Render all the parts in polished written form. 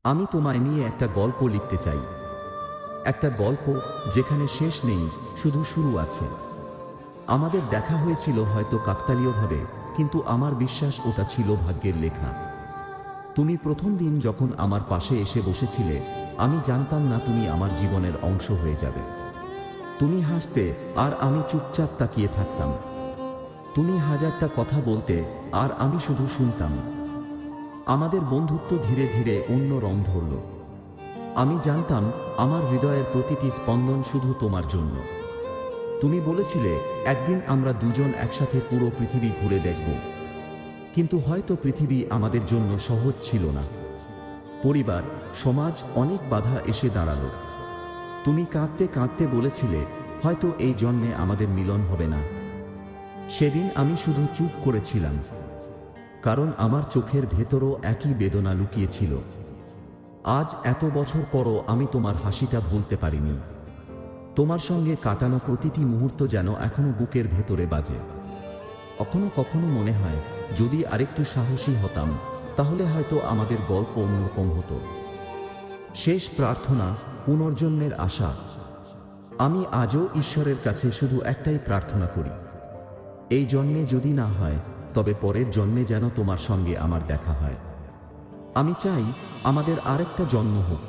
আমি তোমায় নিয়ে একটা গল্প লিখতে চাই, একটা গল্প যেখানে শেষ নেই, শুধু শুরু আছে। আমাদের দেখা হয়েছিল হয়তো কাকতালীয়ভাবে, কিন্তু আমার বিশ্বাস ওটা ছিল ভাগ্যের লেখা। তুমি প্রথম দিন যখন আমার পাশে এসে বসেছিলে, আমি জানতাম না তুমি আমার জীবনের অংশ হয়ে যাবে। তুমি হাসতে আর আমি চুপচাপ তাকিয়ে থাকতাম। তুমি হাজারটা কথা বলতে আর আমি শুধু শুনতাম। আমাদের বন্ধুত্ব ধীরে ধীরে অন্য রং ধরল। আমি জানতাম আমার হৃদয়ের প্রতিটি স্পন্দন শুধু তোমার জন্য। তুমি বলেছিলে একদিন আমরা দুজন একসাথে পুরো পৃথিবী ঘুরে দেখব, কিন্তু হয়তো পৃথিবী আমাদের জন্য সহজ ছিল না। পরিবার, সমাজ, অনেক বাধা এসে দাঁড়ালো। তুমি কাঁদতে কাঁদতে বলেছিলে হয়তো এই জন্মে আমাদের মিলন হবে না। সেদিন আমি শুধু চুপ করেছিলাম, কারণ আমার চোখের ভেতরও একই বেদনা লুকিয়েছিল। আজ এত বছর পরও আমি তোমার হাসিটা ভুলতে পারিনি। তোমার সঙ্গে কাটানো প্রতিটি মুহূর্ত যেন এখনো বুকের ভেতরে বাজে। কখনো কখনো মনে হয় যদি আরেকটু সাহসী হতাম, তাহলে হয়তো আমাদের গল্প অন্যরকম হতো। শেষ প্রার্থনা, পুনর্জন্মের আশা। আমি আজও ঈশ্বরের কাছে শুধু একটাই প্রার্থনা করি, এই জন্মে যদি না হয়, তবে পরের জন্মে যেন তোমার সঙ্গে আমার দেখা হয়। আমি চাই আমাদের আরেকটা জন্ম হোক,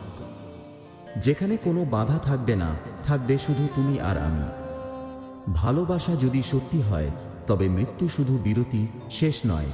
যেখানে কোনো বাধা থাকবে না, থাকবে শুধু তুমি আর আমি। ভালোবাসা যদি সত্যি হয়, তবে মৃত্যু শুধু বিরতি, শেষ নয়।